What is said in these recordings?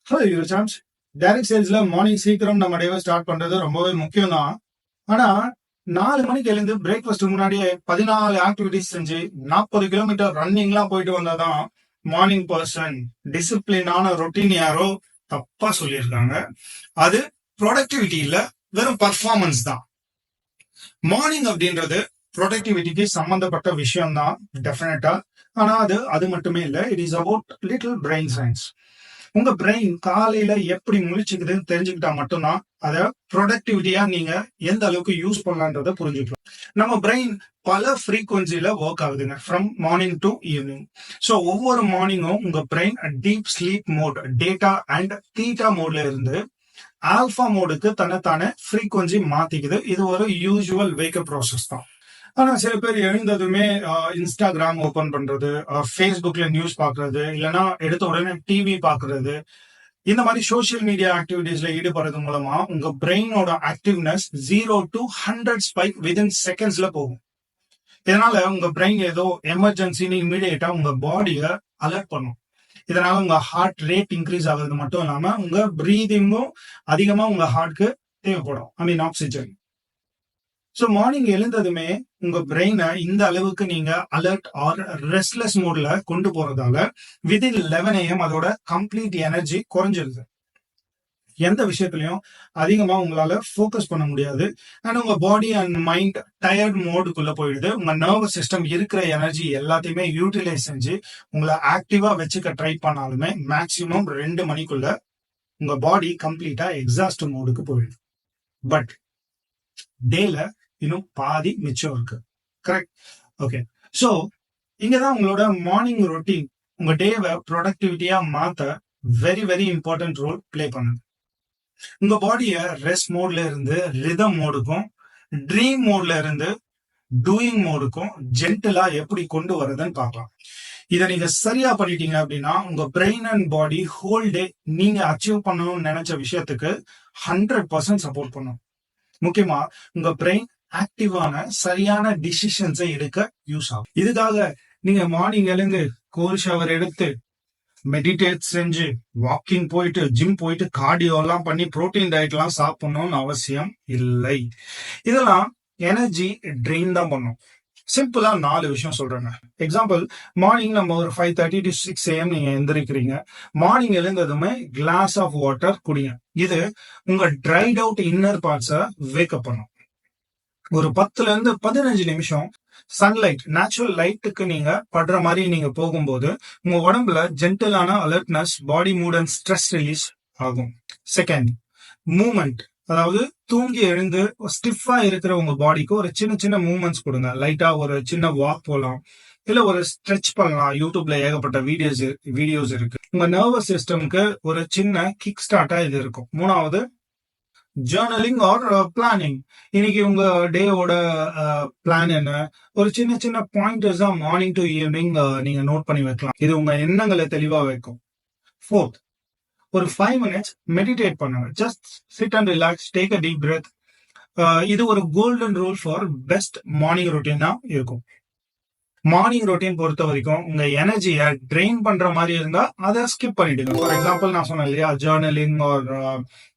Hello your Sam's. Direct சேல்ஸ்ல morning சீக்கிரம் நம்ம டேவை ஸ்டார்ட் பண்றது ரொம்பவே முக்கியம் தான். ஆனா 4 மணிக்கு எழுந்து பிரேக்ஃபாஸ்ட் முன்னாடியே 14 ஆக்டிவிட்டிஸ் செஞ்சு 40 கிலோமீட்டர் ரன்னிங்லாம் போயிட்டு வந்தாதான் மார்னிங் பர்சன் டிசிப்ளினான ரொட்டீன் யாரோ தப்பா சொல்லியிருக்காங்க. அது ப்ரொடக்டிவிட்டி இல்ல, வெறும் பர்ஃபார்மன்ஸ் தான். மார்னிங் அப்படின்றது ப்ரொடக்டிவிட்டிக்கு சம்பந்தப்பட்ட விஷயம் தான் டெஃபினட்டா. ஆனா அது மட்டுமே இல்ல, it is about little brain science. உங்க பிரெயின் காலையில எப்படி முழிச்சுக்குதுன்னு தெரிஞ்சுக்கிட்டா மட்டும்தான் அதை ப்ரொடக்டிவிட்டியா நீங்க எந்த அளவுக்கு யூஸ் பண்ணலான்றத புரிஞ்சுக்கலாம். நம்ம பிரெயின் பல ஃப்ரீக்வன்சில ஒர்க் ஆகுதுங்க, from morning to evening. So ஒவ்வொரு மார்னிங்கும் உங்க பிரெயின் டீப் ஸ்லீப் மோட், டேட்டா அண்ட் தீட்டா மோட்ல இருந்து ஆல்பா மோடுக்கு தன்னைத்தானே ஃப்ரீக்வன்சி மாத்திக்குது. இது ஒரு யூசுவல் வேக்கப் ப்ராசஸ் தான். ஆனா சில பேர் எழுந்ததுமே இன்ஸ்டாகிராம் ஓபன் பண்றது, ஃபேஸ்புக்ல நியூஸ் பாக்குறது, இல்லைன்னா எடுத்த உடனே டிவி பாக்குறது, இந்த மாதிரி சோசியல் மீடியா ஆக்டிவிட்டிஸ்ல ஈடுபடுறது மூலமா உங்க பிரெயினோட ஆக்டிவ்னஸ் 0 to 100 ஸ்பைக் வித்தின் செகண்ட்ஸ்ல போகும். இதனால உங்க பிரெயின் ஏதோ எமர்ஜென்சின்னு இமீடியட்டா உங்க பாடிய அலர்ட் பண்ணும். இதனால உங்க ஹார்ட் ரேட் இன்க்ரீஸ் ஆகுறது மட்டும் இல்லாம உங்க பிரீதிங்கும் அதிகமா உங்க ஹார்ட்க்கு தேவைப்படும், ஆக்சிஜன். ஸோ மார்னிங் எழுந்ததுமே உங்க பிரெயினை இந்த அளவுக்கு நீங்க அலர்ட் ஆர் ரெஸ்ட்லெஸ் மோட்ல கொண்டு போறதால வித்தின் 11 AM அதோட கம்ப்ளீட் எனர்ஜி குறைஞ்சிருது. எந்த விஷயத்திலையும் அதிகமா உங்களால ஃபோக்கஸ் பண்ண முடியாது. அண்ட் உங்க பாடி அண்ட் மைண்ட் டயர்ட் மோடுக்குள்ள போயிடுது. உங்க நர்வஸ் சிஸ்டம் இருக்கிற எனர்ஜி எல்லாத்தையுமே யூட்டிலைஸ் செஞ்சு உங்களை ஆக்டிவா வச்சுக்க ட்ரை பண்ணாலுமே மேக்சிமம் 2 மணிக்குள்ள உங்க பாடி கம்ப்ளீட்டா எக்ஸாஸ்ட் மோடுக்கு போயிடுது. பட் டேல இன்னும் பாதி மிச்சம் இருக்கு. கரெக்ட்? ஓகே. ஸோ இங்கதான் உங்களோட மார்னிங் ரொட்டீன் உங்க டேவை ப்ரொடக்டிவிட்டியா மாத்த very very important role play பண்ணுது. உங்க பாடிய ரெஸ்ட் மோட்ல இருந்து ரிதம் மோடுக்கும், ட்ரீம் மோட்ல இருந்து டூயிங் மோடுக்கும் ஜென்டலா எப்படி கொண்டு வரதுன்னு பார்க்கலாம். இதை நீங்க சரியா பண்ணிட்டீங்க அப்படின்னா உங்க brain and body whole day நீங்க அச்சீவ் பண்ணணும்னு நினைச்ச விஷயத்துக்கு 100% சப்போர்ட் பண்ணும். முக்கியமா உங்க பிரெயின் ஆக்டிவான சரியான டிசிஷன்ஸை எடுக்க யூஸ் ஆகும். இதுக்காக நீங்க மார்னிங் எழுந்து கோல்ட் ஷவர் எடுத்து மெடிடேட் செஞ்சு வாக்கிங் போயிட்டு ஜிம் போயிட்டு கார்டியோ எல்லாம் பண்ணி புரோட்டீன் டயட் எல்லாம் சாப்பிடணும்னு அவசியம் இல்லை. இதெல்லாம் எனர்ஜி ட்ரெயின் தான் பண்ணும். சிம்பிளா 4 விஷயம் சொல்றேங்க. எக்ஸாம்பிள், மார்னிங் நம்ம ஒரு 5:30 to 6 AM நீங்க எந்திரிக்கிறீங்க. மார்னிங் எழுந்ததுமே கிளாஸ் ஆஃப் வாட்டர் குடிங்க. இது உங்க ட்ரைட் அவுட் இன்னர் பார்ட்ஸை வேக்கப் பண்ணும். ஒரு 10 to 15 நிமிஷம் சன்லைட், நேச்சுரல் லைட்டுக்கு நீங்க படுற மாதிரி நீங்க போகும்போது உங்க உடம்புல ஜென்டலான alertness, body mood and stress release ஆகும். Second, movement. அதாவது தூங்கி எழுந்து ஸ்டிஃபா இருக்கிற உங்க பாடிக்கு ஒரு சின்ன சின்ன மூவ்மெண்ட்ஸ் கொடுங்க. லைட்டா ஒரு சின்ன வாக் போகலாம், இல்ல ஒரு ஸ்ட்ரெச் பண்ணலாம். யூடியூப்ல ஏகப்பட்ட வீடியோஸ் இருக்கு. உங்க நர்வஸ் சிஸ்டம்க்கு ஒரு சின்ன கிக் ஸ்டார்ட்டா இது இருக்கும். மூணாவது, ஜேர்னலிங் ஆர் பிளானிங். இன்னைக்கு உங்க டேவோட பிளான் என்ன, ஒரு சின்ன சின்ன பாயிண்டர்ஸ் தான் மார்னிங் டு ஈவினிங் நீங்க நோட் பண்ணி வைக்கலாம். இது உங்க எண்ணங்களை தெளிவா வைக்கும். ஃபோர்த், ஒரு 5 minutes மெடிடேட் பண்ணுங்க. Just sit and relax, take a deep breath. இது ஒரு golden rule for best morning ரொட்டீனா இருக்கும். மார்னிங் ரொட்டீன் பொறுத்த வரைக்கும் உங்க எனர்ஜியை ட்ரெயின் பண்ற மாதிரி இருந்தா அதை ஸ்கிப் பண்ணிடுங்க. ஃபார் எக்ஸாம்பிள், நான் சொன்னேன் இல்லையா, ஜேர்னலிங் ஆர்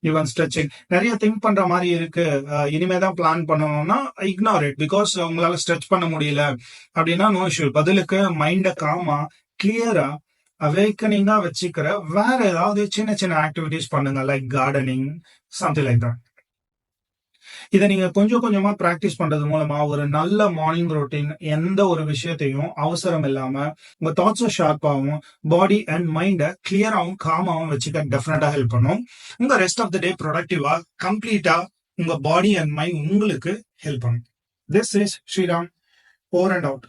ஈவன் ஸ்ட்ரெச்சிங். நிறைய திங்க் பண்ற மாதிரி இருக்கு, இனிமேதான் பிளான் பண்ணணும்னா இக்னோர் இட். பிகாஸ் உங்களால ஸ்ட்ரெச் பண்ண முடியல அப்படின்னா நோ இஷ்யூ. பதிலுக்கு மைண்டை காமா கிளியரா அவேக்கனிங்கா வச்சுக்கிற வேற ஏதாவது சின்ன சின்ன ஆக்டிவிட்டிஸ் பண்ணுங்க, like gardening, something like that. இதை நீங்க கொஞ்சம் கொஞ்சமா பிராக்டிஸ் பண்றது மூலமா ஒரு நல்ல மார்னிங் ரொட்டீன் எந்த ஒரு விஷயத்தையும் அவசரம் இல்லாம உங்க தாட்ஸை ஷார்ப்பாகவும் பாடி அண்ட் மைண்டை கிளியராகவும் காமாவும் வச்சுக்க டெஃபினட்டா ஹெல்ப் பண்ணும். உங்க ரெஸ்ட் ஆஃப் த டே ப்ரொடக்டிவா கம்ப்ளீட்டா உங்க பாடி அண்ட் மைண்ட் உங்களுக்கு ஹெல்ப் பண்ணும். This is Sriram, over and out.